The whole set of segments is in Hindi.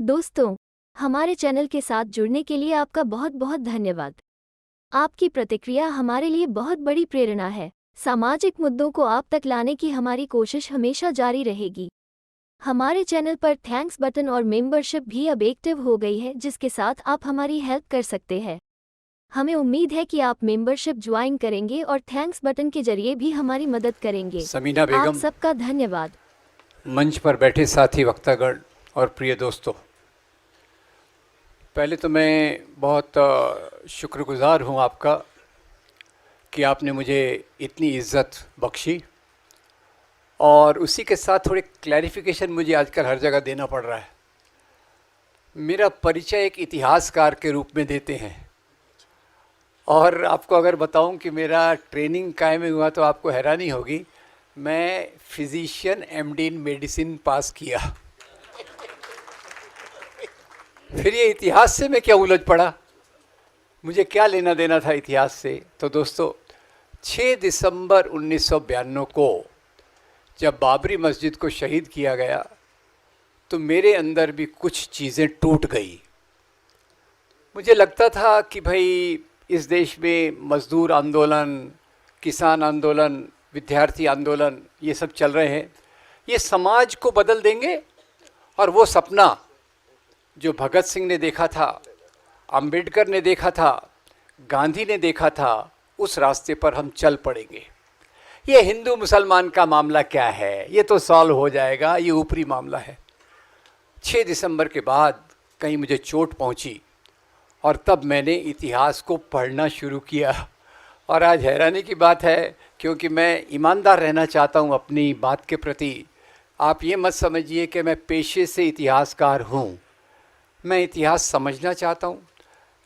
दोस्तों, हमारे चैनल के साथ जुड़ने के लिए आपका बहुत बहुत धन्यवाद। आपकी प्रतिक्रिया हमारे लिए बहुत बड़ी प्रेरणा है। सामाजिक मुद्दों को आप तक लाने की हमारी कोशिश हमेशा जारी रहेगी। हमारे चैनल पर थैंक्स बटन और मेंबरशिप भी अब एक्टिव हो गई है, जिसके साथ आप हमारी हेल्प कर सकते हैं। हमें उम्मीद है कि आप मेंबरशिप ज्वाइन करेंगे और थैंक्स बटन के जरिए भी हमारी मदद करेंगे। समीना आप बेगम, सबका धन्यवाद। मंच पर बैठे साथी वक्तागण और प्रिय दोस्तों, पहले तो मैं बहुत शुक्रगुजार हूँ आपका कि आपने मुझे इतनी इज्जत बख्शी, और उसी के साथ थोड़े क्लैरिफिकेशन मुझे आजकल हर जगह देना पड़ रहा है। मेरा परिचय एक इतिहासकार के रूप में देते हैं, और आपको अगर बताऊं कि मेरा ट्रेनिंग काय में हुआ तो आपको हैरानी होगी। मैं फिजिशियन एमडी इन मेडिसिन पास किया। फिर ये इतिहास से मैं क्या उलझ पड़ा, मुझे क्या लेना देना था इतिहास से। तो दोस्तों, 6 दिसंबर 1992 को जब बाबरी मस्जिद को शहीद किया गया तो मेरे अंदर भी कुछ चीज़ें टूट गई। मुझे लगता था कि भाई इस देश में मज़दूर आंदोलन, किसान आंदोलन, विद्यार्थी आंदोलन ये सब चल रहे हैं, ये समाज को बदल देंगे, और वो सपना जो भगत सिंह ने देखा था, अंबेडकर ने देखा था, गांधी ने देखा था, उस रास्ते पर हम चल पड़ेंगे। ये हिंदू मुसलमान का मामला क्या है, ये तो सॉल्व हो जाएगा, ये ऊपरी मामला है। 6 दिसंबर के बाद कहीं मुझे चोट पहुंची, और तब मैंने इतिहास को पढ़ना शुरू किया। और आज हैरानी की बात है, क्योंकि मैं ईमानदार रहना चाहता हूँ अपनी बात के प्रति। आप ये मत समझिए कि मैं पेशे से इतिहासकार हूँ, मैं इतिहास समझना चाहता हूँ,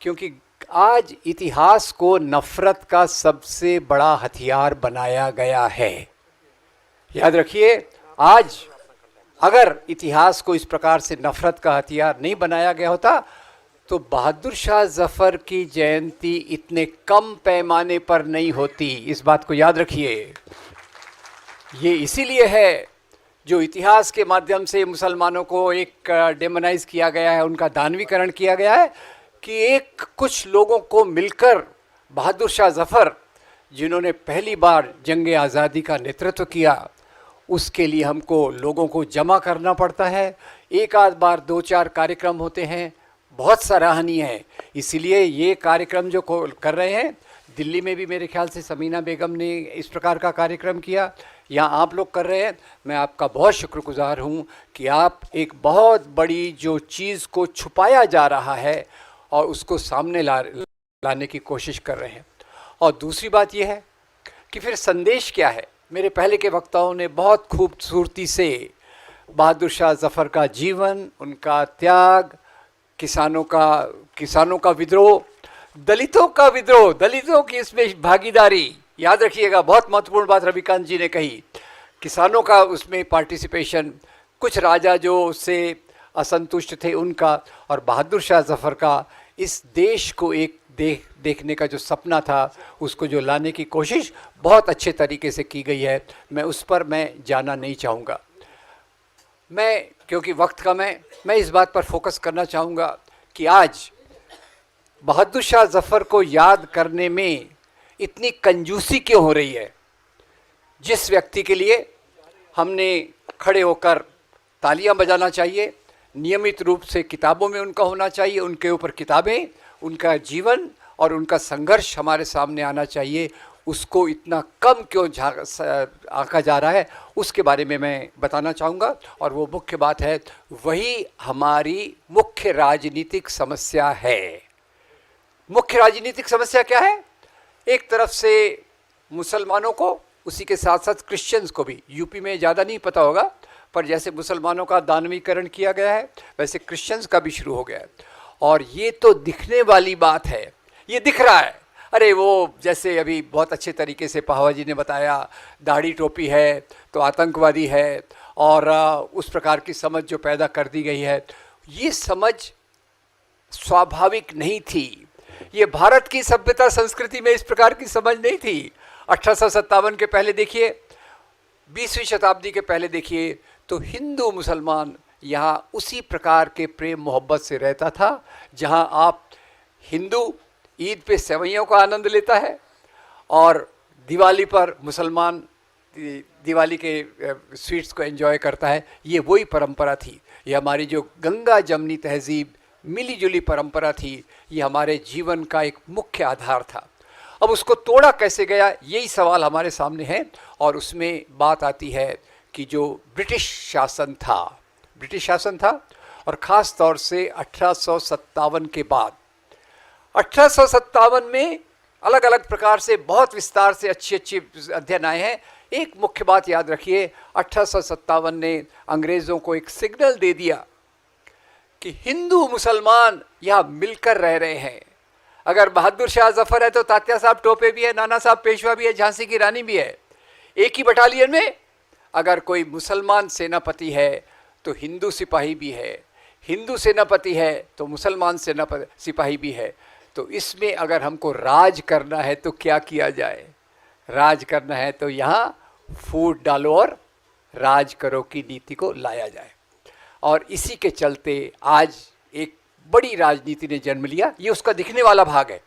क्योंकि आज इतिहास को नफ़रत का सबसे बड़ा हथियार बनाया गया है। याद रखिए, आज अगर इतिहास को इस प्रकार से नफ़रत का हथियार नहीं बनाया गया होता तो बहादुर शाह ज़फ़र की जयंती इतने कम पैमाने पर नहीं होती। इस बात को याद रखिए। ये इसीलिए है जो इतिहास के माध्यम से मुसलमानों को एक डेमोनाइज किया गया है, उनका दानवीकरण किया गया है, कि एक कुछ लोगों को मिलकर बहादुर शाह ज़फ़र, जिन्होंने पहली बार जंग आज़ादी का नेतृत्व किया, उसके लिए हमको लोगों को जमा करना पड़ता है। एक आध बार 2-4 कार्यक्रम होते हैं, बहुत सराहनीय है। इसीलिए ये कार्यक्रम जो कर रहे हैं, दिल्ली में भी मेरे ख्याल से समीना बेगम ने इस प्रकार का कार्यक्रम किया, यहाँ आप लोग कर रहे हैं। मैं आपका बहुत शुक्रगुजार हूँ कि आप एक बहुत बड़ी जो चीज़ को छुपाया जा रहा है और उसको सामने लाने की कोशिश कर रहे हैं। और दूसरी बात यह है कि फिर संदेश क्या है। मेरे पहले के वक्ताओं ने बहुत खूबसूरती से बहादुर शाह ज़फ़र का जीवन, उनका त्याग, किसानों का विद्रोह, दलितों का विद्रोह, दलितों की इसमें भागीदारी, याद रखिएगा, बहुत महत्वपूर्ण बात रविकांत जी ने कही। किसानों का उसमें पार्टिसिपेशन, कुछ राजा जो उससे असंतुष्ट थे उनका, और बहादुर शाह ज़फ़र का इस देश को एक देखने का जो सपना था, उसको जो लाने की कोशिश बहुत अच्छे तरीके से की गई है। मैं उस पर जाना नहीं चाहूँगा, क्योंकि वक्त का मैं इस बात पर फोकस करना चाहूँगा कि आज बहादुर शाह ज़फ़र को याद करने में इतनी कंजूसी क्यों हो रही है। जिस व्यक्ति के लिए हमने खड़े होकर तालियां बजाना चाहिए, नियमित रूप से किताबों में उनका होना चाहिए, उनके ऊपर किताबें, उनका जीवन और उनका संघर्ष हमारे सामने आना चाहिए, उसको इतना कम क्यों आंका जा रहा है, उसके बारे में मैं बताना चाहूँगा। और वो मुख्य बात है, वही हमारी मुख्य राजनीतिक समस्या है। मुख्य राजनीतिक समस्या क्या है? एक तरफ से मुसलमानों को, उसी के साथ साथ क्रिश्चियंस को भी, यूपी में ज़्यादा नहीं पता होगा, पर जैसे मुसलमानों का दानवीकरण किया गया है, वैसे क्रिश्चियंस का भी शुरू हो गया है। और ये तो दिखने वाली बात है, ये दिख रहा है। अरे वो जैसे अभी बहुत अच्छे तरीके से पाहवा जी ने बताया, दाढ़ी टोपी है तो आतंकवादी है, और उस प्रकार की समझ जो पैदा कर दी गई है, ये समझ स्वाभाविक नहीं थी। ये भारत की सभ्यता संस्कृति में इस प्रकार की समझ नहीं थी। 1857 के पहले देखिए, 20वीं शताब्दी के पहले देखिए, तो हिंदू मुसलमान यहाँ उसी प्रकार के प्रेम मोहब्बत से रहता था जहाँ आप हिंदू ईद पे सेवइयों का आनंद लेता है और दिवाली पर मुसलमान दिवाली के स्वीट्स को एंजॉय करता है। ये वही परंपरा थी, ये हमारी जो गंगा जमनी तहजीब मिली जुली परंपरा थी, ये हमारे जीवन का एक मुख्य आधार था। अब उसको तोड़ा कैसे गया, यही सवाल हमारे सामने है। और उसमें बात आती है कि जो ब्रिटिश शासन था और ख़ास तौर से 1857 के बाद, 1857 में अलग अलग प्रकार से बहुत विस्तार से अच्छे अध्ययन आए हैं। एक मुख्य बात याद रखिए, 1857 ने अंग्रेज़ों को एक सिग्नल दे दिया कि हिंदू मुसलमान यहाँ मिलकर रह रहे हैं। अगर बहादुर शाह जफर है तो तात्या साहब टोपे भी है, नाना साहब पेशवा भी है, झांसी की रानी भी है। एक ही बटालियन में अगर कोई मुसलमान सेनापति है तो हिंदू सिपाही भी है, हिंदू सेनापति है तो मुसलमान सिपाही भी है। तो इसमें अगर हमको राज करना है तो क्या किया जाए? राज करना है तो यहाँ फूट डालो और राज करो की नीति को लाया जाए। और इसी के चलते आज एक बड़ी राजनीति ने जन्म लिया। ये उसका दिखने वाला भाग है।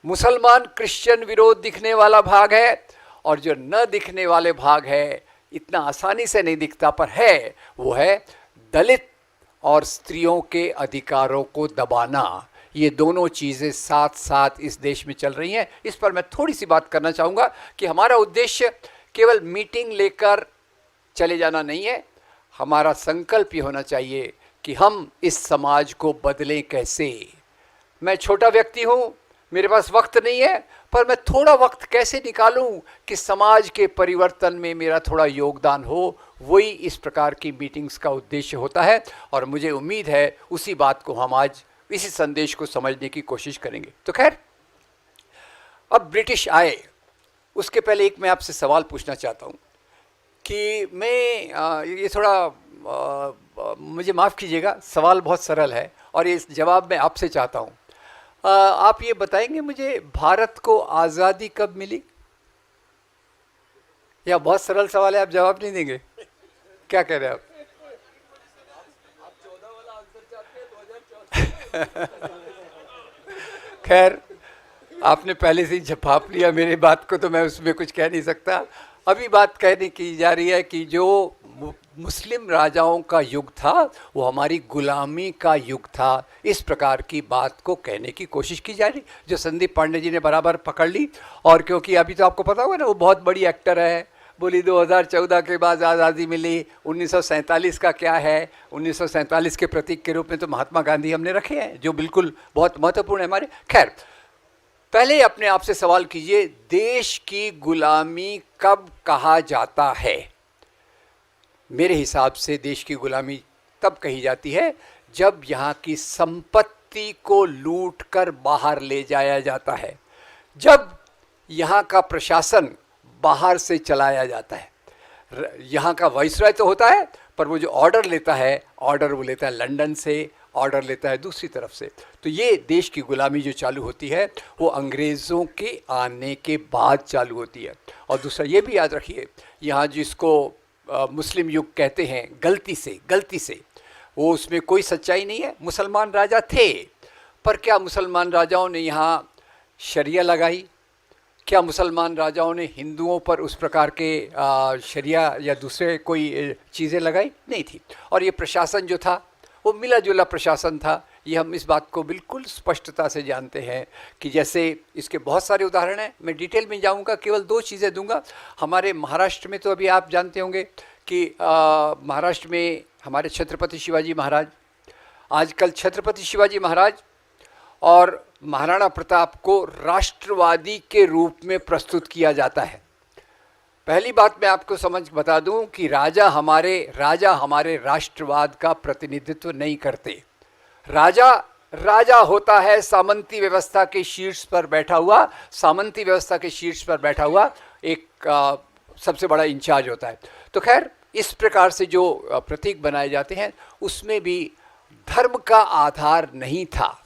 मुसलमान क्रिश्चियन विरोध दिखने वाला भाग है, और जो न दिखने वाले भाग है, इतना आसानी से नहीं दिखता पर है, वो है दलित और स्त्रियों के अधिकारों को दबाना। ये दोनों चीज़ें साथ साथ इस देश में चल रही हैं। इस पर मैं थोड़ी सी बात करना चाहूँगा कि हमारा उद्देश्य केवल मीटिंग लेकर चले जाना नहीं है। हमारा संकल्प ये होना चाहिए कि हम इस समाज को बदलें कैसे। मैं छोटा व्यक्ति हूँ, मेरे पास वक्त नहीं है, पर मैं थोड़ा वक्त कैसे निकालूं कि समाज के परिवर्तन में मेरा थोड़ा योगदान हो। वही इस प्रकार की मीटिंग्स का उद्देश्य होता है, और मुझे उम्मीद है उसी बात को हम आज इसी संदेश को समझने की कोशिश करेंगे। तो खैर, अब ब्रिटिश आए, उसके पहले एक मैं आपसे सवाल पूछना चाहता हूँ कि मैं ये थोड़ा मुझे माफ़ कीजिएगा, सवाल बहुत सरल है और ये जवाब मैं आपसे चाहता हूँ। आप ये बताएंगे मुझे, भारत को आज़ादी कब मिली? या बहुत सरल सवाल है, आप जवाब नहीं देंगे? क्या कह रहे हैं आप? खैर, आपने पहले से ही झपाप लिया मेरी बात को, तो मैं उसमें कुछ कह नहीं सकता। अभी बात कहने की जा रही है कि जो मुस्लिम राजाओं का युग था वो हमारी गुलामी का युग था। इस प्रकार की बात को कहने की कोशिश की जा रही, जो संदीप पांडे जी ने बराबर पकड़ ली। और क्योंकि अभी तो आपको पता होगा ना, वो बहुत बड़ी एक्टर है, बोली 2014 के बाद आज़ादी मिली, 1947 का क्या है? 1947 के प्रतीक के रूप में तो महात्मा गांधी हमने रखे हैं, जो बिल्कुल बहुत महत्वपूर्ण है हमारे। खैर, पहले अपने आप से सवाल कीजिए, देश की गुलामी कब कहा जाता है? मेरे हिसाब से देश की गुलामी तब कही जाती है जब यहाँ की संपत्ति को लूटकर बाहर ले जाया जाता है, जब यहाँ का प्रशासन बाहर से चलाया जाता है। यहाँ का वाइसरॉय तो होता है, पर वो जो ऑर्डर लेता है, ऑर्डर वो लेता है लंदन से, ऑर्डर लेता है दूसरी तरफ से। तो ये देश की गुलामी जो चालू होती है वो अंग्रेज़ों के आने के बाद चालू होती है। और दूसरा ये भी याद रखिए, यहाँ जिसको मुस्लिम युग कहते हैं, गलती से वो, उसमें कोई सच्चाई नहीं है। मुसलमान राजा थे, पर क्या मुसलमान राजाओं ने यहाँ शरिया लगाई? क्या मुसलमान राजाओं ने हिंदुओं पर उस प्रकार के शरिया या दूसरे कोई चीज़ें लगाई? नहीं थी। और ये प्रशासन जो था वो मिला जुला प्रशासन था। ये हम इस बात को बिल्कुल स्पष्टता से जानते हैं कि जैसे इसके बहुत सारे उदाहरण हैं। मैं डिटेल में जाऊंगा, केवल 2 चीज़ें दूंगा। हमारे महाराष्ट्र में तो अभी आप जानते होंगे कि महाराष्ट्र में हमारे छत्रपति शिवाजी महाराज, आजकल छत्रपति शिवाजी महाराज और महाराणा प्रताप को राष्ट्रवादी के रूप में प्रस्तुत किया जाता है। पहली बात मैं आपको बता दूं कि राजा हमारे राष्ट्रवाद का प्रतिनिधित्व नहीं करते। राजा होता है सामंती व्यवस्था के शीर्ष पर बैठा हुआ, एक सबसे बड़ा इंचार्ज होता है। तो खैर, इस प्रकार से जो प्रतीक बनाए जाते हैं उसमें भी धर्म का आधार नहीं था।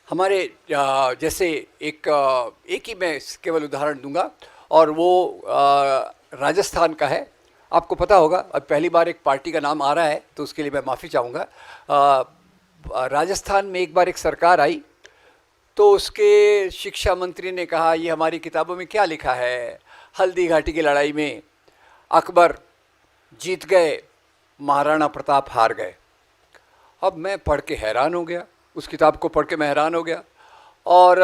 हमारे जैसे एक ही मैं केवल उदाहरण दूंगा, और वो राजस्थान का है। आपको पता होगा, अब पहली बार एक पार्टी का नाम आ रहा है तो उसके लिए मैं माफ़ी चाहूँगा। राजस्थान में एक बार एक सरकार आई तो उसके शिक्षा मंत्री ने कहा ये हमारी किताबों में क्या लिखा है, हल्दी घाटी की लड़ाई में अकबर जीत गए, महाराणा प्रताप हार गए। अब मैं पढ़ के हैरान हो गया, उस किताब को पढ़ के मैं हैरान हो गया। और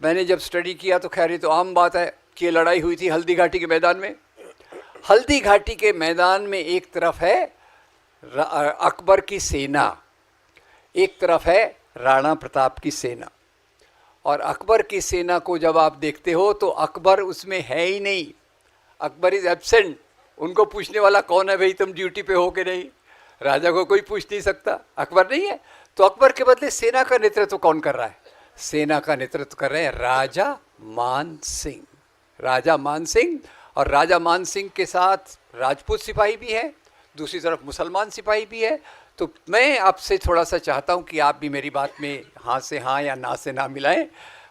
मैंने जब स्टडी किया तो खैर ये तो आम बात है कि ये लड़ाई हुई थी हल्दी घाटी के मैदान में। हल्दी घाटी के मैदान में एक तरफ है अकबर की सेना, एक तरफ है राणा प्रताप की सेना। और अकबर की सेना को जब आप देखते हो तो अकबर उसमें है ही नहीं, अकबर इज एब्सेंट। उनको पूछने वाला कौन है, भाई तुम ड्यूटी पे हो कि नहीं? राजा को कोई पूछ नहीं सकता, अकबर नहीं है। तो अकबर के बदले सेना का नेतृत्व कौन कर रहा है? सेना का नेतृत्व कर रहे हैं राजा मान सिंह। राजा मान सिंह, और राजा मान सिंह के साथ राजपूत सिपाही भी है, दूसरी तरफ मुसलमान सिपाही भी है। तो मैं आपसे थोड़ा सा चाहता हूं कि आप भी मेरी बात में हाँ से हाँ या ना से ना मिलाएं।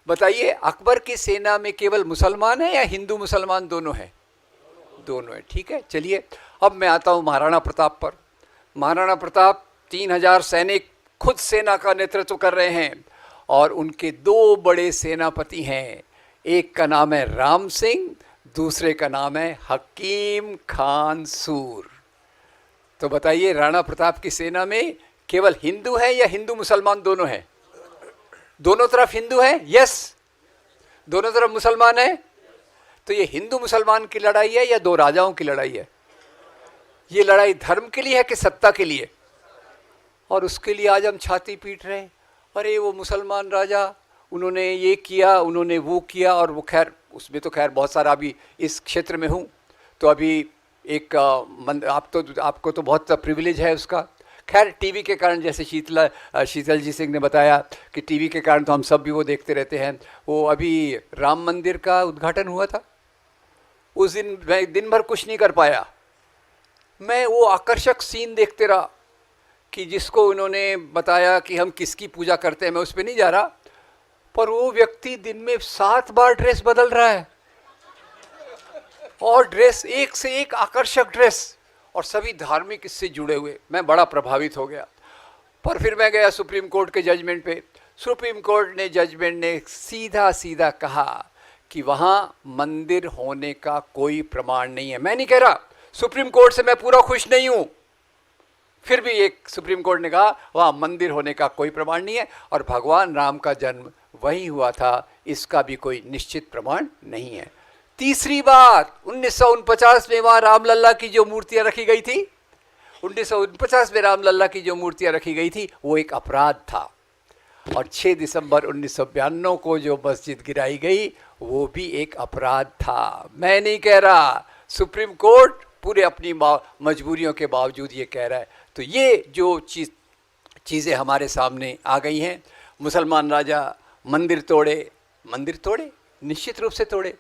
बताइए, अकबर की सेना में केवल मुसलमान है या हिंदू मुसलमान दोनों हैं? दोनों है, ठीक है। चलिए अब मैं आता हूं महाराणा प्रताप पर। महाराणा प्रताप 3000 सैनिक खुद सेना का नेतृत्व कर रहे हैं और उनके दो बड़े सेनापति हैं, एक का नाम है राम सिंह, दूसरे का नाम है हकीम खान सूर। तो बताइए, राणा प्रताप की सेना में केवल हिंदू है या हिंदू मुसलमान दोनों हैं? दोनों तरफ हिंदू है, यस। दोनों तरफ मुसलमान है। तो ये हिंदू मुसलमान की लड़ाई है या दो राजाओं की लड़ाई है? ये लड़ाई धर्म के लिए है कि सत्ता के लिए? और उसके लिए आज हम छाती पीट रहे हैं, अरे वो मुसलमान राजा, उन्होंने ये किया, उन्होंने वो किया। और वो खैर उसमें तो खैर बहुत सारा, अभी इस क्षेत्र में हूँ तो अभी एक आपको तो बहुत प्रिविलेज है उसका। खैर टीवी के कारण, जैसे शीतल जी सिंह ने बताया कि टीवी के कारण तो हम सब भी वो देखते रहते हैं। वो अभी राम मंदिर का उद्घाटन हुआ था, उस दिन मैं दिन भर कुछ नहीं कर पाया। मैं वो आकर्षक सीन देखते रहा कि जिसको उन्होंने बताया कि हम किसकी पूजा करते हैं, मैं उस पर नहीं जा रहा, पर वो व्यक्ति दिन में 7 बार ड्रेस बदल रहा है, और ड्रेस एक से एक आकर्षक ड्रेस, और सभी धार्मिक इससे जुड़े हुए। मैं बड़ा प्रभावित हो गया। पर फिर मैं गया सुप्रीम कोर्ट के जजमेंट पे। सुप्रीम कोर्ट ने जजमेंट ने सीधा सीधा कहा कि वहाँ मंदिर होने का कोई प्रमाण नहीं है। मैं नहीं कह रहा, सुप्रीम कोर्ट से मैं पूरा खुश नहीं हूँ, फिर भी एक सुप्रीम कोर्ट ने कहा वहाँ मंदिर होने का कोई प्रमाण नहीं है, और भगवान राम का जन्म वहीं हुआ था, इसका भी कोई निश्चित प्रमाण नहीं है। तीसरी बात, 1949 में वहाँ रामलल्ला की जो मूर्तियाँ रखी गई थी, 1949 में रामलल्ला की जो मूर्तियाँ रखी गई थी वो एक अपराध था। और 6 दिसंबर 1992 को जो मस्जिद गिराई गई वो भी एक अपराध था। मैं नहीं कह रहा, सुप्रीम कोर्ट पूरे अपनी मजबूरियों के बावजूद ये कह रहा है। तो ये जो चीज़ें हमारे सामने आ गई हैं, मुसलमान राजा मंदिर तोड़े, निश्चित रूप से तोड़े।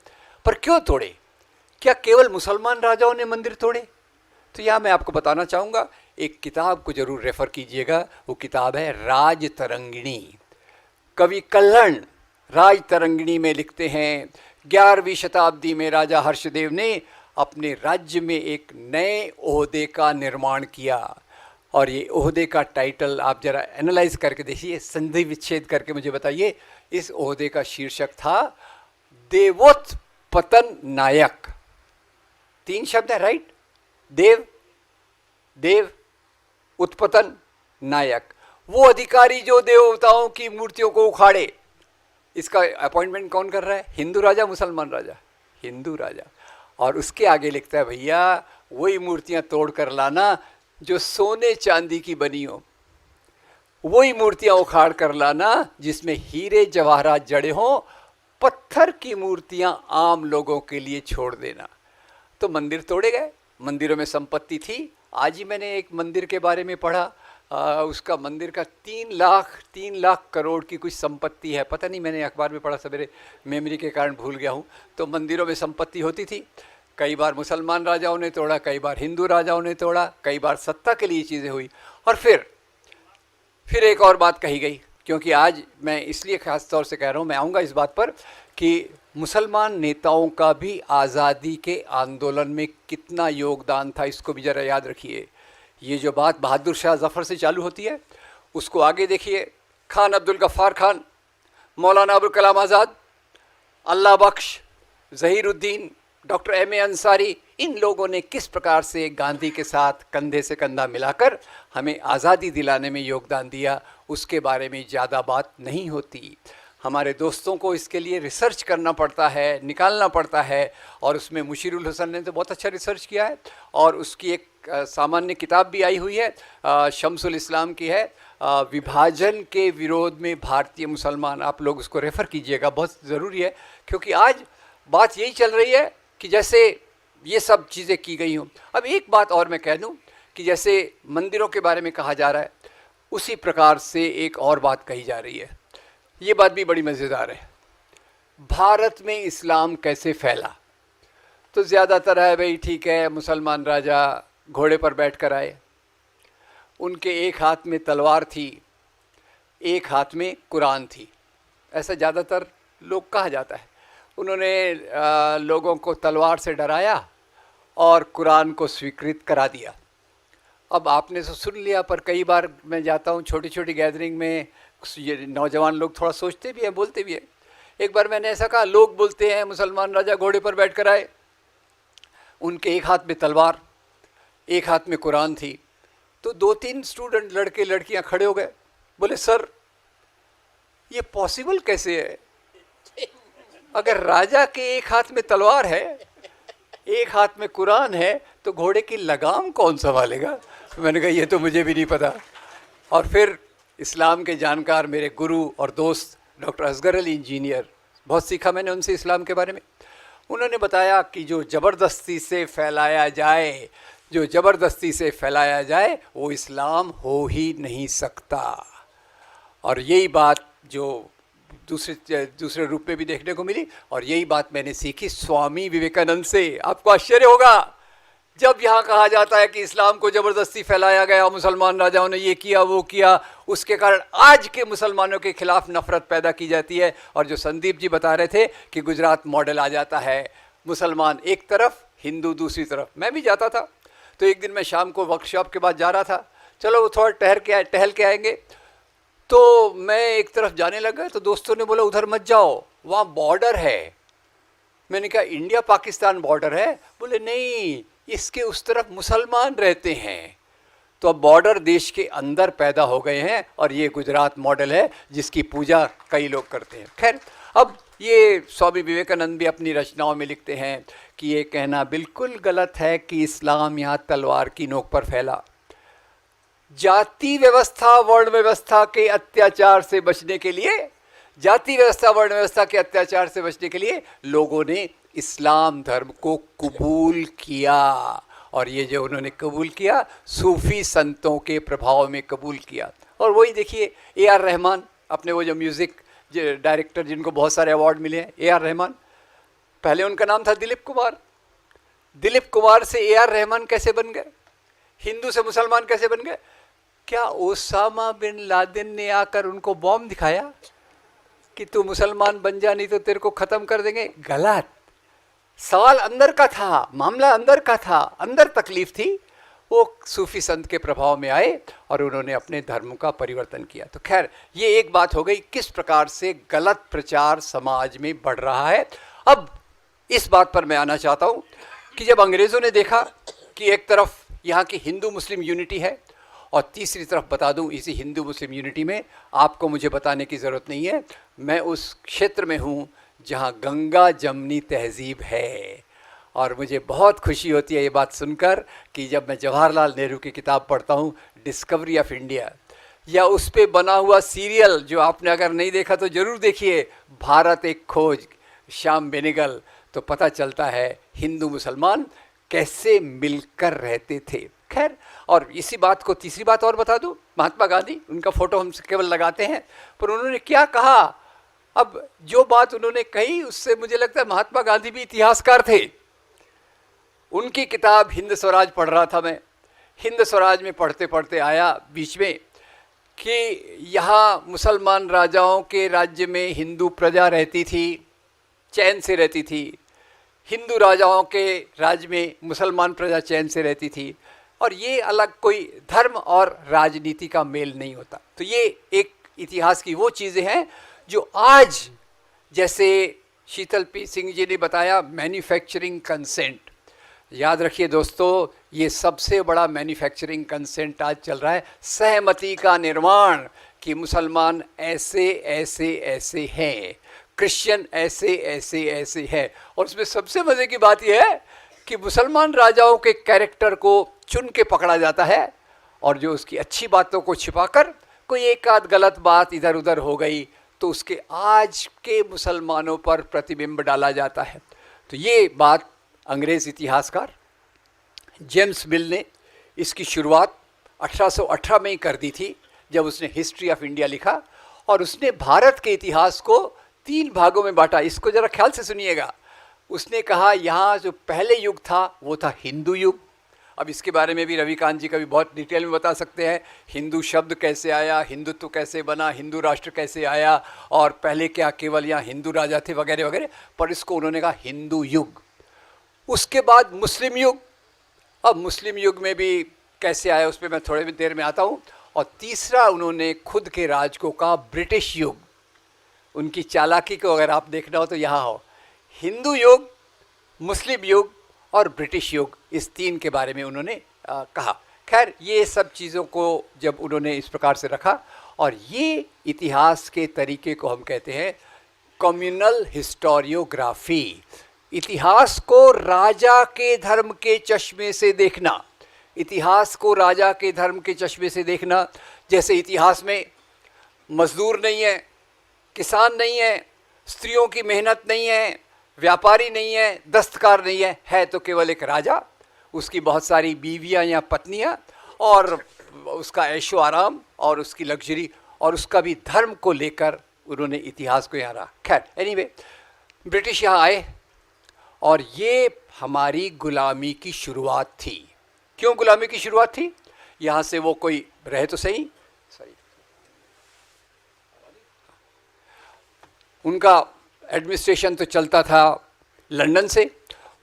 पर क्यों तोड़े? क्या केवल मुसलमान राजाओं ने मंदिर तोड़े? तो यहाँ मैं आपको बताना चाहूँगा, एक किताब को जरूर रेफर कीजिएगा। वो किताब है राज तरंगिणी। कवि कल्हण राज तरंगिणी में लिखते हैं, 11वीं शताब्दी में राजा हर्षदेव ने अपने राज्य में एक नए ओहदे का निर्माण किया, और ये ओहदे का टाइटल आप जरा एनालाइज करके देखिए, संधि विच्छेद करके मुझे बताइए। इस ओहदे का शीर्षक था देवोत्पतन नायक। 3 शब्द है, राइट? देव उत्पतन नायक, वो अधिकारी जो देवताओं की मूर्तियों को उखाड़े। इसका अपॉइंटमेंट कौन कर रहा है? हिंदू राजा, मुसलमान राजा? हिंदू राजा। और उसके आगे लिखता है, भैया वही मूर्तियां तोड़ कर लाना जो सोने चांदी की बनी हो, वही मूर्तियां उखाड़ कर लाना जिसमें हीरे जवाहरात जड़े हों, पत्थर की मूर्तियां आम लोगों के लिए छोड़ देना। तो मंदिर तोड़े गए, मंदिरों में संपत्ति थी। आज ही मैंने एक मंदिर के बारे में पढ़ा, उसका मंदिर का 3 लाख करोड़ की कुछ संपत्ति है। पता नहीं, मैंने अखबार में पढ़ा, सवेरे मेमोरी के कारण भूल गया हूँ। तो मंदिरों में संपत्ति होती थी, कई बार मुसलमान राजाओं ने तोड़ा, कई बार हिंदू राजाओं ने तोड़ा, कई बार सत्ता के लिए चीज़ें हुई। और फिर एक और बात कही गई, क्योंकि आज मैं इसलिए खास तौर से कह रहा हूँ, मैं आऊँगा इस बात पर कि मुसलमान नेताओं का भी आज़ादी के आंदोलन में कितना योगदान था, इसको भी ज़रा याद रखिए। ये जो बात बहादुर शाह जफ़र से चालू होती है, उसको आगे देखिए। Khan Abdul Ghaffar Khan, Maulana Abul Kalam Azad, Allah Bakhsh, Zahiruddin, doctor M A Ansari, इन लोगों ने किस प्रकार से गांधी के साथ कंधे से कंधा मिलाकर हमें आज़ादी दिलाने में योगदान दिया, उसके बारे में ज़्यादा बात नहीं होती। हमारे दोस्तों को इसके लिए रिसर्च करना पड़ता है, निकालना पड़ता है, और उसमें मुशीरुल हसन ने तो बहुत अच्छा रिसर्च किया है, और उसकी एक सामान्य किताब भी आई हुई है, शम्सुल इस्लाम की है, विभाजन के विरोध में भारतीय मुसलमान। आप लोग उसको रेफ़र कीजिएगा, बहुत ज़रूरी है, क्योंकि आज बात यही चल रही है कि जैसे ये सब चीज़ें की गई हों। अब एक बात और मैं कह दूं कि जैसे मंदिरों के बारे में कहा जा रहा है, उसी प्रकार से एक और बात कही जा रही है। ये बात भी बड़ी मज़ेदार है। भारत में इस्लाम कैसे फैला? तो ज़्यादातर है भाई, ठीक है, मुसलमान राजा घोड़े पर बैठ कर आए, उनके एक हाथ में तलवार थी, एक हाथ में कुरान थी, ऐसा ज़्यादातर लोग कहा जाता है। उन्होंने लोगों को तलवार से डराया और कुरान को स्वीकृत करा दिया। अब आपने तो सुन लिया, पर कई बार मैं जाता हूँ छोटी छोटी गैदरिंग में, ये नौजवान लोग थोड़ा सोचते भी हैं, बोलते भी हैं। एक बार मैंने ऐसा कहा, लोग बोलते हैं मुसलमान राजा घोड़े पर बैठ कर आए, उनके एक हाथ में तलवार, एक हाथ में कुरान थी। तो 2-3 स्टूडेंट, लड़के लड़कियां खड़े हो गए, बोले सर ये पॉसिबल कैसे है? अगर राजा के एक हाथ में तलवार है, एक हाथ में कुरान है, तो घोड़े की लगाम कौन संभालेगा? मैंने कहा ये तो मुझे भी नहीं पता। और फिर इस्लाम के जानकार मेरे गुरु और दोस्त डॉक्टर असगर अली इंजीनियर, बहुत सीखा मैंने उनसे इस्लाम के बारे में। उन्होंने बताया कि जो ज़बरदस्ती से फैलाया जाए, जो ज़बरदस्ती से फैलाया जाए वो इस्लाम हो ही नहीं सकता। और यही बात जो दूसरे रूप में भी देखने को मिली, और यही बात मैंने सीखी स्वामी विवेकानंद से। आपको आश्चर्य होगा, जब यहाँ कहा जाता है कि इस्लाम को ज़बरदस्ती फैलाया गया, मुसलमान राजाओं ने ये किया वो किया, उसके कारण आज के मुसलमानों के खिलाफ नफरत पैदा की जाती है। और जो संदीप जी बता रहे थे कि गुजरात मॉडल आ जाता है, मुसलमान एक तरफ, हिंदू दूसरी तरफ। मैं भी जाता था, तो एक दिन मैं शाम को वर्कशॉप के बाद जा रहा था, चलो थोड़ा टहल के आएंगे, तो मैं एक तरफ जाने लगा, तो दोस्तों ने बोला उधर मत जाओ, वहाँ बॉर्डर है। मैंने कहा इंडिया पाकिस्तान बॉर्डर है? बोले नहीं, इसके उस तरफ मुसलमान रहते हैं। तो अब बॉर्डर देश के अंदर पैदा हो गए हैं, और ये गुजरात मॉडल है जिसकी पूजा कई लोग करते हैं। खैर, अब ये स्वामी विवेकानंद भी अपनी रचनाओं में लिखते हैं कि ये कहना बिल्कुल गलत है कि इस्लाम यहाँ तलवार की नोक पर फैला। जाति व्यवस्था वर्ण व्यवस्था के अत्याचार से बचने के लिए, जाति व्यवस्था वर्ण व्यवस्था के अत्याचार से बचने के लिए लोगों ने इस्लाम धर्म को कबूल किया। और ये जो उन्होंने कबूल किया, सूफी संतों के प्रभाव में कबूल किया। और वही देखिए AR रहमान, अपने वो जो म्यूज़िक डायरेक्टर जिनको बहुत सारे अवार्ड मिले हैं, AR रहमान, पहले उनका नाम था दिलीप कुमार। दिलीप कुमार से AR रहमान कैसे बन गए? हिंदू से मुसलमान कैसे बन गए? क्या ओसामा बिन लादेन ने आकर उनको बॉम्ब दिखाया कि तू मुसलमान बन जा नहीं तो तेरे को ख़त्म कर देंगे? गलत। सवाल अंदर का था, मामला अंदर का था, अंदर तकलीफ थी। वो सूफी संत के प्रभाव में आए और उन्होंने अपने धर्म का परिवर्तन किया। तो खैर, ये एक बात हो गई किस प्रकार से गलत प्रचार समाज में बढ़ रहा है। अब इस बात पर मैं आना चाहता हूँ कि जब अंग्रेज़ों ने देखा कि एक तरफ यहाँ की हिंदू मुस्लिम यूनिटी है, और तीसरी तरफ बता दूं, इसी हिंदू मुस्लिम यूनिटी में आपको मुझे बताने की ज़रूरत नहीं है, मैं उस क्षेत्र में हूँ जहाँ गंगा जमनी तहज़ीब है। और मुझे बहुत खुशी होती है ये बात सुनकर कि जब मैं जवाहरलाल नेहरू की किताब पढ़ता हूँ, डिस्कवरी ऑफ इंडिया, या उस पे बना हुआ सीरियल जो आपने अगर नहीं देखा तो ज़रूर देखिए, भारत एक खोज, श्याम बेनेगल, तो पता चलता है हिंदू मुसलमान कैसे मिलकर रहते थे। खैर, और इसी बात को तीसरी बात और बता दूं, महात्मा गांधी, उनका फ़ोटो हम केवल लगाते हैं, पर उन्होंने क्या कहा, अब जो बात उन्होंने कही उससे मुझे लगता है महात्मा गांधी भी इतिहासकार थे। उनकी किताब हिंद स्वराज पढ़ रहा था मैं। हिंद स्वराज में पढ़ते पढ़ते आया बीच में कि यहाँ मुसलमान राजाओं के राज्य में हिंदू प्रजा रहती थी, चैन से रहती थी, हिंदू राजाओं के राज में मुसलमान प्रजा चैन से रहती थी, और ये अलग कोई धर्म और राजनीति का मेल नहीं होता। तो ये एक इतिहास की वो चीज़ें हैं जो आज, जैसे शीतल पी सिंह जी ने बताया, मैन्युफैक्चरिंग कंसेंट, याद रखिए दोस्तों, ये सबसे बड़ा मैन्युफैक्चरिंग कंसेंट आज चल रहा है, सहमति का निर्माण कि मुसलमान ऐसे ऐसे ऐसे हैं, क्रिश्चियन ऐसे ऐसे ऐसे है। और उसमें सबसे मज़े की बात यह है कि मुसलमान राजाओं के कैरेक्टर को चुन के पकड़ा जाता है, और जो उसकी अच्छी बातों को छिपाकर कोई एक आध गलत बात इधर उधर हो गई तो उसके आज के मुसलमानों पर प्रतिबिंब डाला जाता है। तो ये बात अंग्रेज़ इतिहासकार जेम्स मिल ने इसकी शुरुआत 1818 में ही कर दी थी, जब उसने हिस्ट्री ऑफ इंडिया लिखा, और उसने भारत के इतिहास को 3 भागों में बांटा। इसको ज़रा ख्याल से सुनिएगा। उसने कहा यहाँ जो पहले युग था वो था हिंदू युग। अब इसके बारे में भी रविकांत जी का भी बहुत डिटेल में बता सकते हैं, हिंदू शब्द कैसे आया, हिंदुत्व कैसे बना, हिंदू राष्ट्र कैसे आया, और पहले क्या केवल यहाँ हिंदू राजा थे वगैरह वगैरह, पर इसको उन्होंने कहा हिंदू युग। उसके बाद मुस्लिम युग, अब मुस्लिम युग में भी कैसे आया उस पर मैं थोड़ी देर में आता हूँ। और तीसरा उन्होंने खुद के राज को कहा ब्रिटिश युग। उनकी चालाकी को अगर आप देखना हो तो यहाँ हो, हिंदू युग, मुस्लिम युग और ब्रिटिश युग, इस 3 के बारे में उन्होंने कहा। खैर, ये सब चीज़ों को जब उन्होंने इस प्रकार से रखा, और ये इतिहास के तरीके को हम कहते हैं कम्युनल हिस्टोरियोग्राफी। इतिहास को राजा के धर्म के चश्मे से देखना, इतिहास को राजा के धर्म के चश्मे से देखना। जैसे इतिहास में मजदूर नहीं है, किसान नहीं है, स्त्रियों की मेहनत नहीं है, व्यापारी नहीं है, दस्तकार नहीं है तो केवल एक राजा, उसकी बहुत सारी बीवियां या पत्नियां, और उसका ऐशो आराम और उसकी लग्जरी, और उसका भी धर्म को लेकर उन्होंने इतिहास को यहाँ रहा। खैर, एनीवे, ब्रिटिश यहाँ आए और ये हमारी गुलामी की शुरुआत थी। क्यों गुलामी की शुरुआत थी? यहाँ से वो कोई रहे तो सही, उनका एडमिनिस्ट्रेशन तो चलता था लंदन से,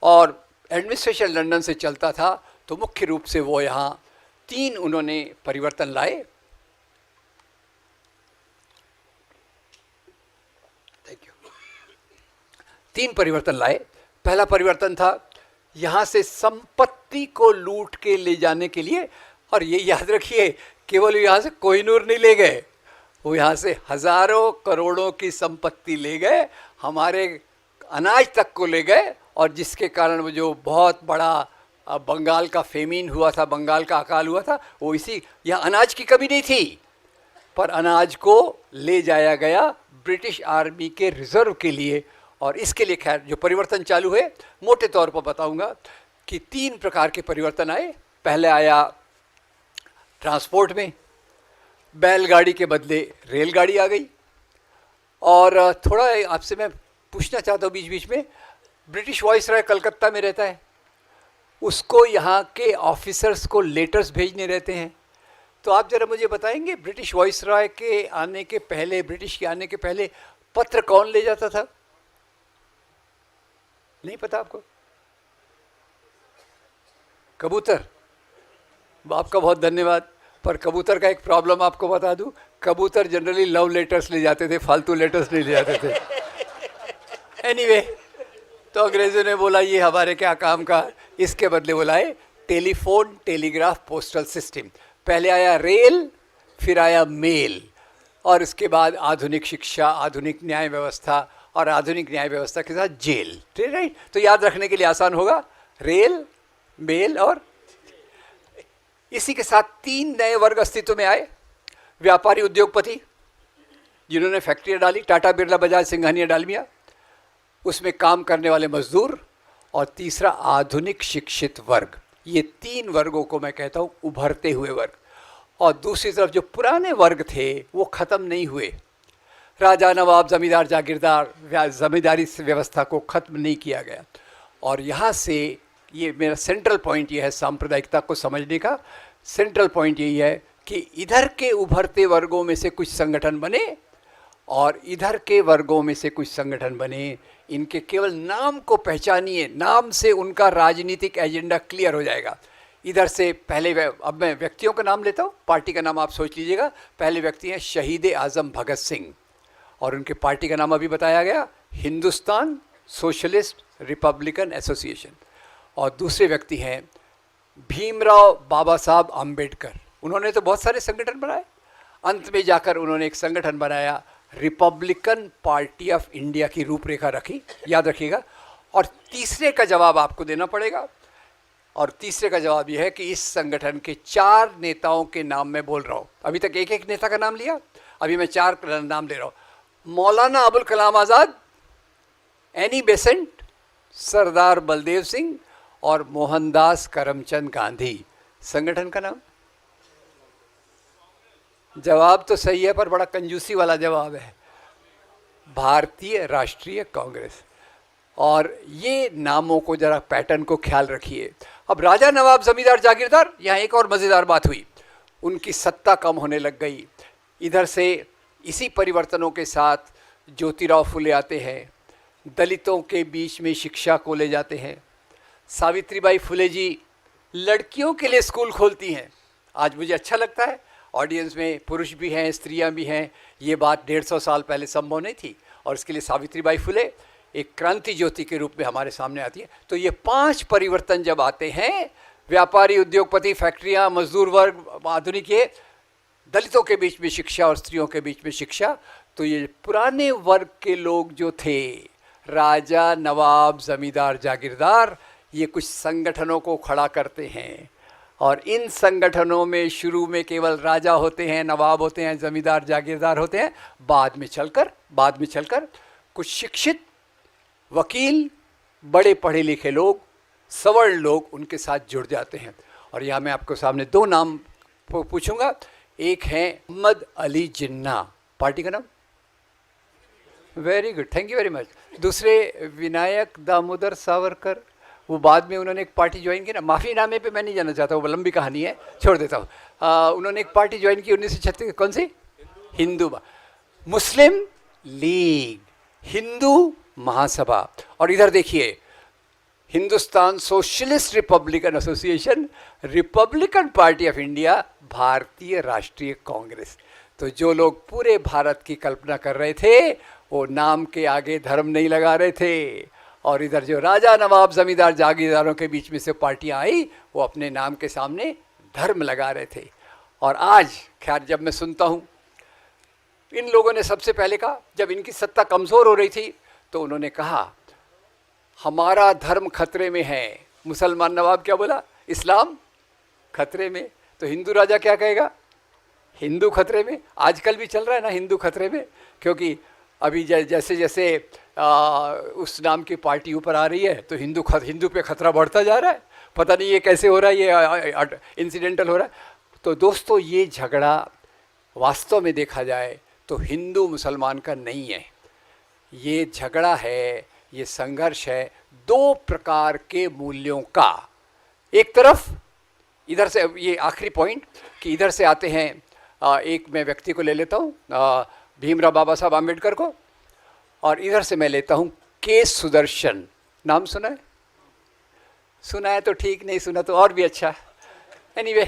और एडमिनिस्ट्रेशन लंदन से चलता था तो मुख्य रूप से वो यहाँ 3 उन्होंने परिवर्तन लाए। Thank you. 3 परिवर्तन लाए। पहला परिवर्तन था यहाँ से संपत्ति को लूट के ले जाने के लिए, और ये याद रखिए, केवल यहाँ से कोहिनूर नहीं ले गए, वो यहाँ से हजारों करोड़ों की संपत्ति ले गए, हमारे अनाज तक को ले गए, और जिसके कारण वो जो बहुत बड़ा बंगाल का फेमीन हुआ था, बंगाल का अकाल हुआ था, वो इसी, यहाँ अनाज की कमी नहीं थी, पर अनाज को ले जाया गया ब्रिटिश आर्मी के रिजर्व के लिए। और इसके लिए खैर जो परिवर्तन चालू है, मोटे तौर पर बताऊंगा कि 3 प्रकार के परिवर्तन आए। पहले आया ट्रांसपोर्ट में, बैलगाड़ी के बदले रेलगाड़ी आ गई। और थोड़ा आपसे मैं पूछना चाहता हूँ बीच बीच में, ब्रिटिश वाइसराय कलकत्ता में रहता है, उसको यहाँ के ऑफिसर्स को लेटर्स भेजने रहते हैं। तो आप ज़रा मुझे बताएंगे, ब्रिटिश वाइसराय के आने के पहले, ब्रिटिश के आने के पहले पत्र कौन ले जाता था? नहीं पता आपको? कबूतर। आपका बहुत धन्यवाद। पर कबूतर का एक प्रॉब्लम आपको बता दूं, कबूतर जनरली लव लेटर्स ले जाते थे, फालतू लेटर्स नहीं ले जाते थे। एनीवे, तो अंग्रेजों ने बोला ये हमारे क्या काम का, इसके बदले बुलाए टेलीफोन, टेलीग्राफ, पोस्टल सिस्टम। पहले आया रेल, फिर आया मेल, और इसके बाद आधुनिक शिक्षा, आधुनिक न्याय व्यवस्था, और आधुनिक न्याय व्यवस्था के साथ जेल। ठीक, राइट? तो याद रखने के लिए आसान होगा, रेल, मेल और इसी के साथ 3 नए वर्ग अस्तित्व में आए। व्यापारी उद्योगपति जिन्होंने फैक्ट्रियाँ डाली, टाटा, बिरला, बजाज, सिंघानिया, डालमिया, उसमें काम करने वाले मजदूर, और तीसरा आधुनिक शिक्षित वर्ग। ये 3 वर्गों को मैं कहता हूँ उभरते हुए वर्ग। और दूसरी तरफ जो पुराने वर्ग थे वो ख़त्म नहीं हुए। राजा, नवाब, जमींदार, जागीरदार, जमींदारी व्यवस्था को ख़त्म नहीं किया गया। और यहाँ से ये मेरा सेंट्रल पॉइंट ये है, सांप्रदायिकता को समझने का सेंट्रल पॉइंट यही है कि इधर के उभरते वर्गों में से कुछ संगठन बने, और इधर के वर्गों में से कुछ संगठन बने। इनके केवल नाम को पहचानिए, नाम से उनका राजनीतिक एजेंडा क्लियर हो जाएगा। इधर से पहले अब मैं व्यक्तियों का नाम लेता हूँ, पार्टी का नाम आप सोच लीजिएगा। पहले व्यक्ति हैं शहीद आज़म भगत सिंह, और उनके पार्टी का नाम अभी बताया गया, हिंदुस्तान सोशलिस्ट रिपब्लिकन एसोसिएशन। और दूसरे व्यक्ति हैं भीमराव बाबा साहब आम्बेडकर। उन्होंने तो बहुत सारे संगठन बनाए, अंत में जाकर उन्होंने एक संगठन बनाया, रिपब्लिकन पार्टी ऑफ इंडिया की रूपरेखा रखी, याद रखिएगा। और तीसरे का जवाब आपको देना पड़ेगा, और तीसरे का जवाब यह है कि इस संगठन के 4 नेताओं के नाम मैं बोल रहा हूँ। अभी तक एक एक नेता का नाम लिया, अभी मैं 4 नाम ले रहा हूँ। मौलाना अबुल कलाम आज़ाद, एनी बेसेंट, सरदार बलदेव सिंह और मोहनदास करमचंद गांधी। संगठन का नाम? जवाब तो सही है, पर बड़ा कंजूसी वाला जवाब है, भारतीय राष्ट्रीय कांग्रेस। और ये नामों को जरा पैटर्न को ख्याल रखिए। अब राजा नवाब जमींदार जागीरदार, यहाँ एक और मज़ेदार बात हुई, उनकी सत्ता कम होने लग गई। इधर से इसी परिवर्तनों के साथ ज्योतिराव फुले आते हैं, दलितों के बीच में शिक्षा को ले जाते हैं। सावित्रीबाई फुले जी लड़कियों के लिए स्कूल खोलती हैं। आज मुझे अच्छा लगता है, ऑडियंस में पुरुष भी हैं, स्त्रियां भी हैं। ये बात 150 साल पहले संभव नहीं थी, और इसके लिए सावित्रीबाई फुले एक क्रांति ज्योति के रूप में हमारे सामने आती है। तो ये 5 परिवर्तन जब आते हैं, व्यापारी, उद्योगपति, फैक्ट्रियां, मजदूर वर्ग, आधुनिक, ये दलितों के बीच में शिक्षा और स्त्रियों के बीच में शिक्षा, तो ये पुराने वर्ग के लोग जो थे, राजा, नवाब, जमींदार, जागीरदार, ये कुछ संगठनों को खड़ा करते हैं। और इन संगठनों में शुरू में केवल राजा होते हैं, नवाब होते हैं, जमींदार, जागीरदार होते हैं। बाद में चलकर कुछ शिक्षित वकील, बड़े पढ़े लिखे लोग, सवर्ण लोग उनके साथ जुड़ जाते हैं। और यहाँ मैं आपको सामने 2 नाम पूछूंगा। एक है मोहम्मद अली जिन्ना, पार्टी का नाम? Very good, thank you very much. दूसरे विनायक दामोदर सावरकर, वो बाद में उन्होंने एक पार्टी ज्वाइन की ना, माफ़ीनामे पे मैं नहीं जाना चाहता, वो लंबी कहानी है, छोड़ देता हूँ। उन्होंने एक पार्टी ज्वाइन की 1936, कौन सी? हिंदू मुस्लिम लीग, हिंदू महासभा। और इधर देखिए, Hindustan socialist Republican association, Republican party of India, भारतीय राष्ट्रीय कांग्रेस। तो जो लोग पूरे भारत की कल्पना कर रहे थे, वो नाम के आगे धर्म नहीं लगा रहे थे। और इधर जो राजा, नवाब, जमींदार, जागीरदारों के बीच में से पार्टियां आई, वो अपने नाम के सामने धर्म लगा रहे थे। और आज खैर जब मैं सुनता हूँ, इन लोगों ने सबसे पहले कहा, जब इनकी सत्ता कमज़ोर हो रही थी, तो उन्होंने कहा हमारा धर्म खतरे में है। मुसलमान नवाब क्या बोला? इस्लाम खतरे में। तो हिंदू राजा क्या कहेगा? हिंदू खतरे में। आजकल भी चल रहा है ना हिंदू खतरे में, क्योंकि अभी जैसे जैसे उस नाम की पार्टी ऊपर आ रही है, तो हिंदू पे खतरा बढ़ता जा रहा है। पता नहीं ये कैसे हो रहा है, ये इंसिडेंटल हो रहा है। तो दोस्तों, ये झगड़ा वास्तव में देखा जाए तो हिंदू मुसलमान का नहीं है। ये झगड़ा है, ये संघर्ष है 2 प्रकार के मूल्यों का। एक तरफ इधर से, ये आखिरी पॉइंट कि इधर से आते हैं, एक मैं व्यक्ति को ले लेता हूँ, भीमराव बाबा साहब आम्बेडकर को, और इधर से मैं लेता हूँ के सुदर्शन। नाम सुना है? सुना है तो ठीक, नहीं सुना तो और भी अच्छा। एनीवे,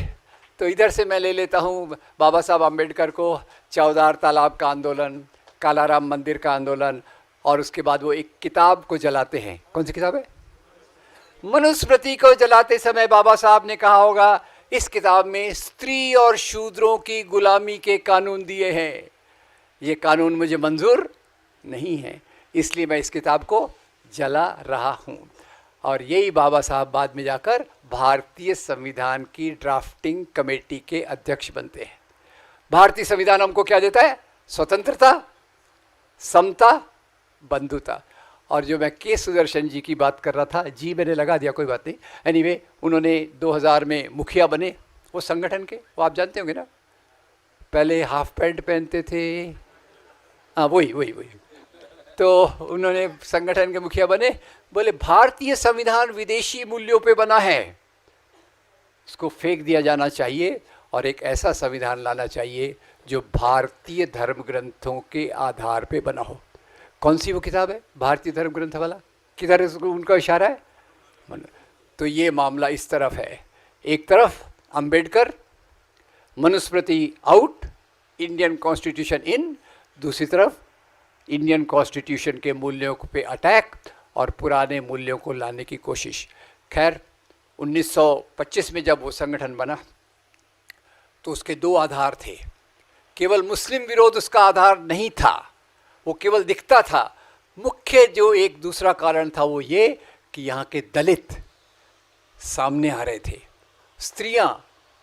तो इधर से मैं ले लेता हूँ बाबा साहब आम्बेडकर को, चौदार तालाब का आंदोलन, कालाराम मंदिर का आंदोलन, और उसके बाद वो एक किताब को जलाते हैं। कौन सी किताब है? मनुस्मृति को जलाते समय बाबा साहब ने कहा होगा, इस किताब में स्त्री और शूद्रों की गुलामी के कानून दिए हैं, ये कानून मुझे मंजूर नहीं है, इसलिए मैं इस किताब को जला रहा हूँ। और यही बाबा साहब बाद में जाकर भारतीय संविधान की ड्राफ्टिंग कमेटी के अध्यक्ष बनते हैं। भारतीय संविधान हमको क्या देता है? स्वतंत्रता, समता, बंधुता। और जो मैं के सुदर्शन जी की बात कर रहा था, जी मैंने लगा दिया, कोई बात नहीं। एनीवे, उन्होंने 2000 में मुखिया बने वो संगठन के, वो आप जानते होंगे ना, पहले हाफ पैंट पहनते थे, हाँ वही। तो उन्होंने संगठन के मुखिया बने, बोले भारतीय संविधान विदेशी मूल्यों पे बना है, इसको फेंक दिया जाना चाहिए और एक ऐसा संविधान लाना चाहिए जो भारतीय धर्म ग्रंथों के आधार पे बना हो। कौन सी वो किताब है भारतीय धर्म ग्रंथ वाला, किधर उनका इशारा है? तो ये मामला इस तरफ है, एक तरफ Ambedkar, Manusmriti out, Indian constitution in, दूसरी तरफ इंडियन कॉन्स्टिट्यूशन के मूल्यों पे अटैक और पुराने मूल्यों को लाने की कोशिश। खैर 1925 में जब वो संगठन बना तो उसके दो आधार थे। केवल मुस्लिम विरोध उसका आधार नहीं था, वो केवल दिखता था। मुख्य जो एक दूसरा कारण था वो ये कि यहाँ के दलित सामने आ रहे थे, स्त्रियां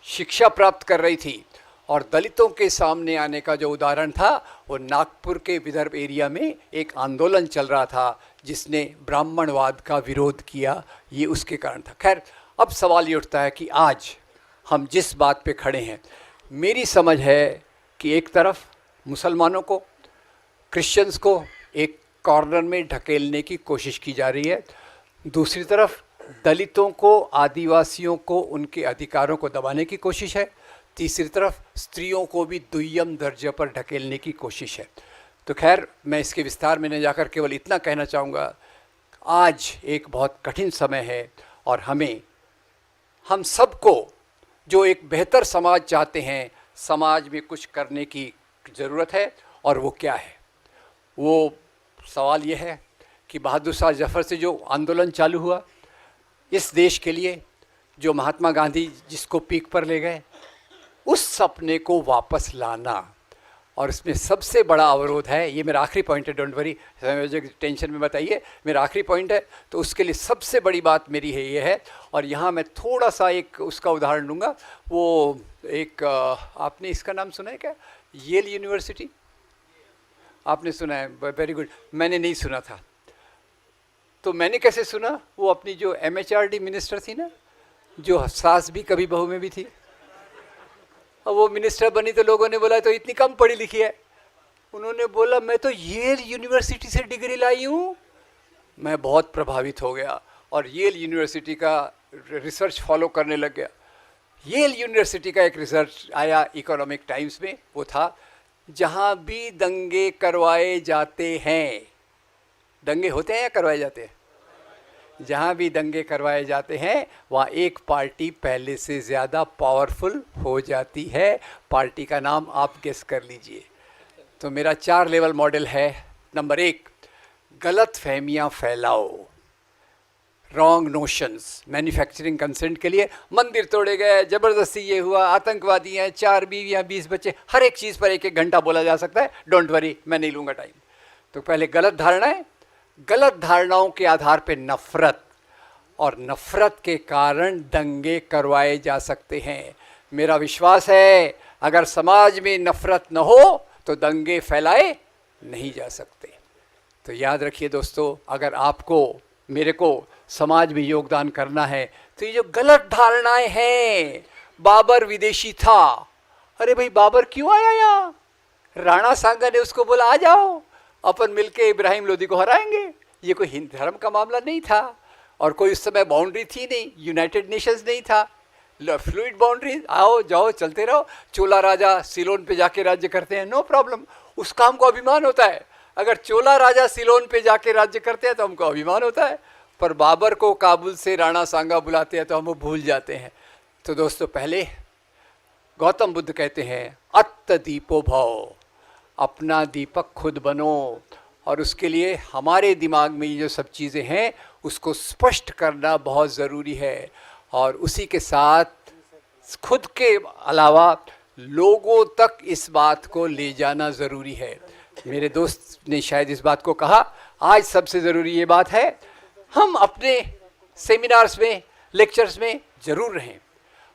शिक्षा प्राप्त कर रही थी, और दलितों के सामने आने का जो उदाहरण था वो नागपुर के विदर्भ एरिया में एक आंदोलन चल रहा था जिसने ब्राह्मणवाद का विरोध किया, ये उसके कारण था। खैर अब सवाल ये उठता है कि आज हम जिस बात पे खड़े हैं, मेरी समझ है कि एक तरफ मुसलमानों को, क्रिश्चियंस को एक कॉर्नर में ढकेलने की कोशिश की जा रही है, दूसरी तरफ दलितों को, आदिवासियों को, उनके अधिकारों को दबाने की कोशिश है, तीसरी तरफ स्त्रियों को भी दुय्यम दर्जे पर ढकेलने की कोशिश है। तो खैर मैं इसके विस्तार में न जाकर केवल इतना कहना चाहूँगा, आज एक बहुत कठिन समय है और हम सबको जो एक बेहतर समाज चाहते हैं, समाज में कुछ करने की ज़रूरत है। और वो क्या है? वो सवाल ये है कि बहादुर शाह जफ़र से जो आंदोलन चालू हुआ इस देश के लिए, जो महात्मा गांधी जिसको पीक पर ले गए, उस सपने को वापस लाना, और इसमें सबसे बड़ा अवरोध है, ये मेरा आखिरी पॉइंट है, डोंट वरी, मुझे टेंशन में बताइए, मेरा आखिरी पॉइंट है, तो उसके लिए सबसे बड़ी बात मेरी है ये है। और यहाँ मैं थोड़ा सा एक उसका उदाहरण लूँगा। वो एक आपने इसका नाम सुना है क्या, येल यूनिवर्सिटी? आपने सुना है? Very good. मैंने नहीं सुना था। तो मैंने कैसे सुना? वो अपनी जो MHRD मिनिस्टर थी ना, जो सास भी कभी बहू में भी थी, और वो मिनिस्टर बनी तो लोगों ने बोला तो इतनी कम पढ़ी लिखी है। उन्होंने बोला मैं तो येल यूनिवर्सिटी से डिग्री लाई हूँ। मैं बहुत प्रभावित हो गया और येल यूनिवर्सिटी का रिसर्च फॉलो करने लग गया। येल यूनिवर्सिटी का एक रिसर्च आया इकोनॉमिक टाइम्स में, वो था जहाँ भी दंगे करवाए जाते हैं, दंगे होते हैं या करवाए जाते हैं, जहाँ भी दंगे करवाए जाते हैं वहाँ एक पार्टी पहले से ज़्यादा पावरफुल हो जाती है। पार्टी का नाम आप गेस कर लीजिए। तो मेरा 4 लेवल मॉडल है। नंबर 1, गलत फहमियाँ फैलाओ, रॉन्ग नोशंस। मैन्युफैक्चरिंग कंसेंट के लिए मंदिर तोड़े गए, ज़बरदस्ती ये हुआ, आतंकवादी हैं, 4 बीवियाँ 20 बच्चे, हर एक चीज़ पर 1-1 घंटा बोला जा सकता है। डोंट वरी, मैं नहीं लूँगा टाइम। तो पहले गलत धारणाएं, गलत धारणाओं के आधार पे नफ़रत, और नफ़रत के कारण दंगे करवाए जा सकते हैं। मेरा विश्वास है अगर समाज में नफ़रत न हो तो दंगे फैलाए नहीं जा सकते। तो याद रखिए दोस्तों, अगर आपको, मेरे को समाज में योगदान करना है तो ये जो गलत धारणाएं हैं, बाबर विदेशी था, अरे भाई बाबर क्यों आया यहाँ? राणा सांगा ने उसको बोला आ जाओ, अपन मिलके इब्राहिम लोदी को हराएंगे। ये कोई हिंदू धर्म का मामला नहीं था, और कोई उस समय बाउंड्री थी नहीं, यूनाइटेड नेशंस नहीं था, फ्लूइड बाउंड्री, आओ जाओ चलते रहो। चोला राजा सिलोन पे जाके राज्य करते हैं, नो प्रॉब्लम, उस काम को अभिमान होता है। अगर चोला राजा सिलोन पे जाके राज्य करते हैं तो हमको अभिमान होता है, पर बाबर को काबुल से राणा सांगा बुलाते हैं तो हम वो भूल जाते हैं। तो दोस्तों, पहले गौतम बुद्ध कहते हैं अत्त दीपो भव, अपना दीपक खुद बनो, और उसके लिए हमारे दिमाग में ये जो सब चीज़ें हैं उसको स्पष्ट करना बहुत ज़रूरी है। और उसी के साथ खुद के अलावा लोगों तक इस बात को ले जाना ज़रूरी है। मेरे दोस्त ने शायद इस बात को कहा, आज सबसे ज़रूरी ये बात है हम अपने सेमिनार्स में, लेक्चर्स में ज़रूर रहें,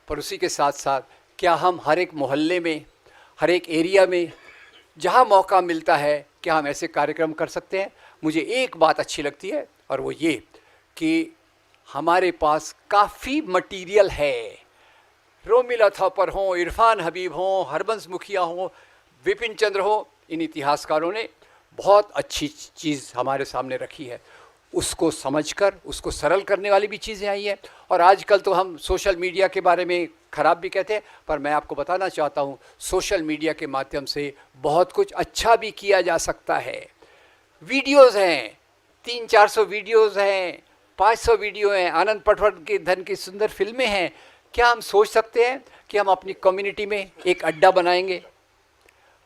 पर उसी के साथ साथ क्या हम हर एक मोहल्ले में, हर एक एरिया में जहाँ मौका मिलता है, क्या हम ऐसे कार्यक्रम कर सकते हैं? मुझे एक बात अच्छी लगती है और वो ये कि हमारे पास काफ़ी मटेरियल है। रोमिला थापर हों, इरफान हबीब हों, हरबंस मुखिया हों, विपिन चंद्र हों, इन इतिहासकारों ने बहुत अच्छी चीज़ हमारे सामने रखी है। उसको समझकर उसको सरल करने वाली भी चीज़ें आई हैं। और आजकल तो हम सोशल मीडिया के बारे में ख़राब भी कहते हैं, पर मैं आपको बताना चाहता हूँ सोशल मीडिया के माध्यम से बहुत कुछ अच्छा भी किया जा सकता है। वीडियोज़ हैं, 300-400 वीडियोज़ हैं, 500 वीडियो हैं, आनंद पटवर्धन के धन की सुंदर फिल्में हैं। क्या हम सोच सकते हैं कि हम अपनी कम्युनिटी में एक अड्डा बनाएंगे,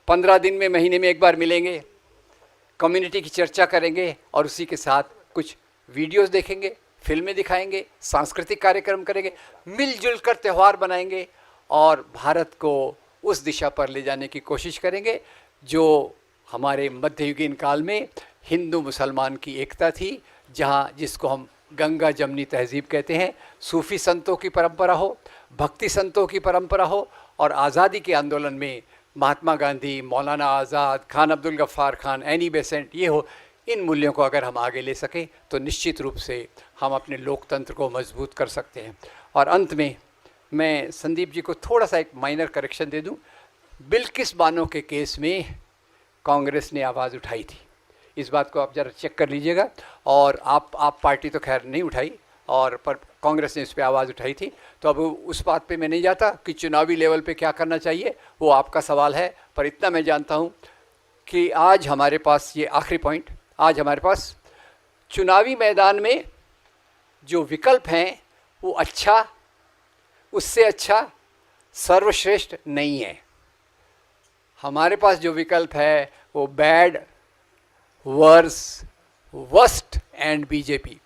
15 दिन में, महीने में एक बार मिलेंगे, कम्युनिटी की चर्चा करेंगे और उसी के साथ कुछ वीडियोस देखेंगे, फिल्में दिखाएंगे, सांस्कृतिक कार्यक्रम करेंगे, मिलजुल कर त्यौहार बनाएंगे और भारत को उस दिशा पर ले जाने की कोशिश करेंगे जो हमारे मध्ययुगीन काल में हिंदू मुसलमान की एकता थी, जहाँ जिसको हम गंगा जमनी तहजीब कहते हैं। सूफ़ी संतों की परंपरा हो, भक्ति संतों की परंपरा हो और आज़ादी के आंदोलन में महात्मा गांधी, मौलाना आज़ाद, खान अब्दुल गफ्फार खान, एनी बेसेंट, ये हो, इन मूल्यों को अगर हम आगे ले सकें तो निश्चित रूप से हम अपने लोकतंत्र को मजबूत कर सकते हैं। और अंत में मैं संदीप जी को थोड़ा सा एक माइनर करेक्शन दे दूं। बिल्किस बानो के केस में कांग्रेस ने आवाज़ उठाई थी, इस बात को आप ज़रा चेक कर लीजिएगा। और आप पार्टी तो खैर नहीं उठाई, और पर कांग्रेस ने इस पर आवाज़ उठाई थी। तो अब उस बात पे मैं नहीं जाता कि चुनावी लेवल पे क्या करना चाहिए, वो आपका सवाल है। पर इतना मैं जानता हूँ कि आज हमारे पास, ये आखिरी पॉइंट, आज हमारे पास चुनावी मैदान में जो विकल्प हैं वो अच्छा, उससे अच्छा, सर्वश्रेष्ठ नहीं है। हमारे पास जो विकल्प है वो bad, worse, worst and BJP.